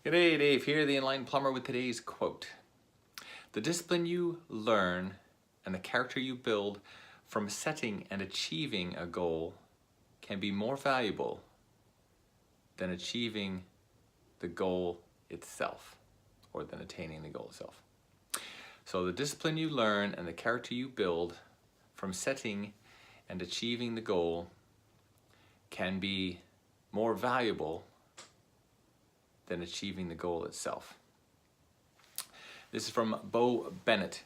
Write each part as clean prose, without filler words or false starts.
G'day, Dave here, the Enlightened Plumber, with today's quote. The discipline you learn and the character you build from setting and achieving a goal can be more valuable than achieving the goal itself, or than attaining the goal itself. So the discipline you learn and the character you build from setting and achieving the goal can be more valuable than achieving the goal itself. This is from Bennett.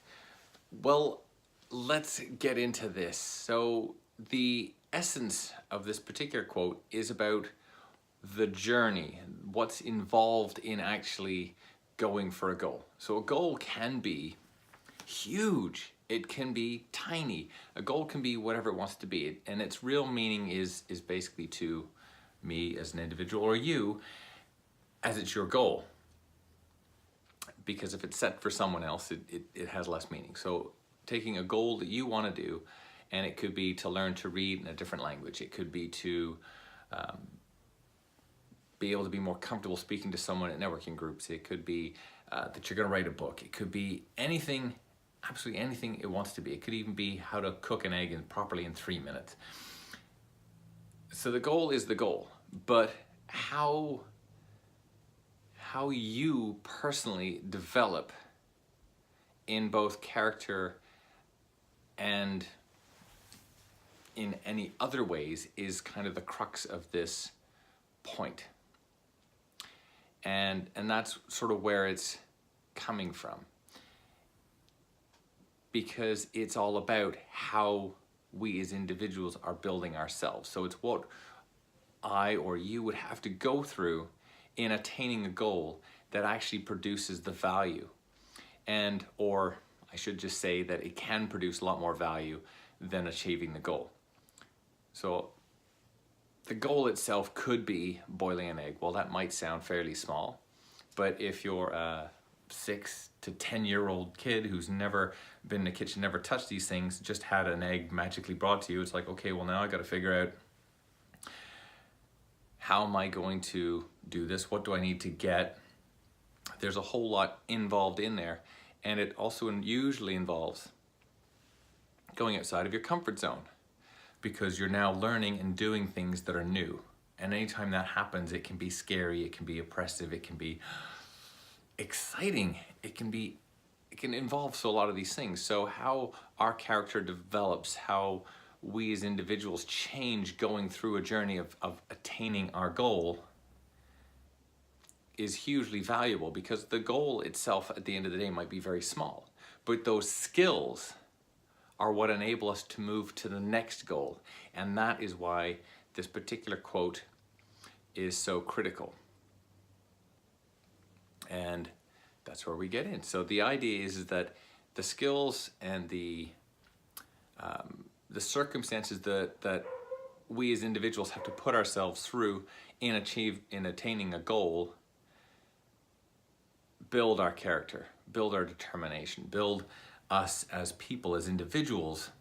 Well, let's get into this. So the essence of this particular quote is about the journey, what's involved in actually going for a goal. So a goal can be huge, it can be tiny, a goal can be whatever it wants to be, and its real meaning is basically to me as an individual, or you as it's your goal. Because if it's set for someone else, it has less meaning. So taking a goal that you want to do, and it could be to learn to read in a different language, it could be to be able to be more comfortable speaking to someone at networking groups, it could be that you're going to write a book, it could be anything, absolutely anything it wants to be. It could even be how to cook an egg properly in 3 minutes. So the goal is the goal, but how you personally develop in both character and in any other ways is kind of the crux of this point. And that's sort of where it's coming from. Because it's all about how we as individuals are building ourselves. So it's what I or you would have to go through in attaining a goal that actually produces the value. And, or I should just say that it can produce a lot more value than achieving the goal. So the goal itself could be boiling an egg. Well, that might sound fairly small, but if you're a 6 to 10-year-old kid who's never been in the kitchen, never touched these things, just had an egg magically brought to you, it's like, okay, well now I got to figure out, how am I going to do this? What do I need to get? There's a whole lot involved in there, and it also usually involves going outside of your comfort zone, because you're now learning and doing things that are new. And anytime that happens, it can be scary, it can be oppressive, it can be exciting, it can involve so a lot of these things. So how our character develops, how we as individuals change going through a journey of attaining our goal is hugely valuable, because the goal itself at the end of the day might be very small, but those skills are what enable us to move to the next goal. And that is why this particular quote is so critical. And that's where we get in. So the idea is that the skills and the circumstances that we as individuals have to put ourselves through in attaining a goal build our character, build our determination, build us as people, as individuals.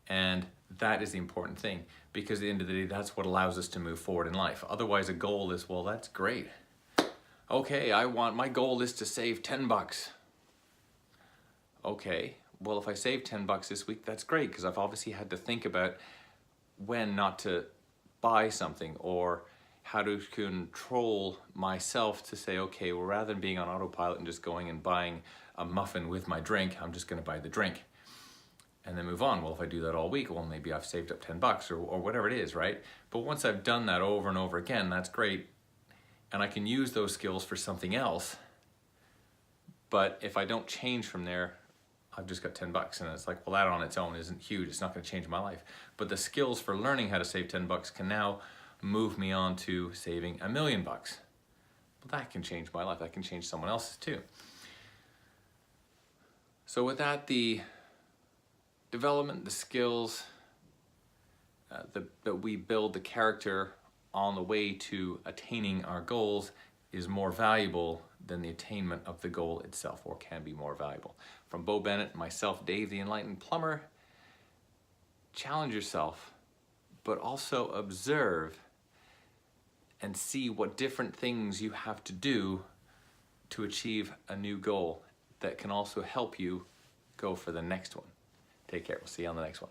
And that is the important thing, because at the end of the day, that's what allows us to move forward in life. Otherwise, a goal is, well, that's great. Okay, my goal is to save 10 bucks. Okay, well, if I save 10 bucks this week, that's great, because I've obviously had to think about when not to buy something, or how to control myself to say, okay, well, rather than being on autopilot and just going and buying a muffin with my drink, I'm just gonna buy the drink and then move on. Well, if I do that all week, well, maybe I've saved up 10 bucks or whatever it is, right? But once I've done that over and over again, that's great. And I can use those skills for something else. But if I don't change from there, I've just got 10 bucks, and it's like, well, that on its own isn't huge. It's not gonna change my life. But the skills for learning how to save 10 bucks can now move me on to saving $1 million bucks. Well, that can change my life. That can change someone else's too. So with that, the development, the skills, that we build the character on the way to attaining our goals is more valuable than the attainment of the goal itself, or can be more valuable. From Bo Bennett, myself, Dave, the Enlightened Plumber, challenge yourself, but also observe and see what different things you have to do to achieve a new goal that can also help you go for the next one. Take care. We'll see you on the next one.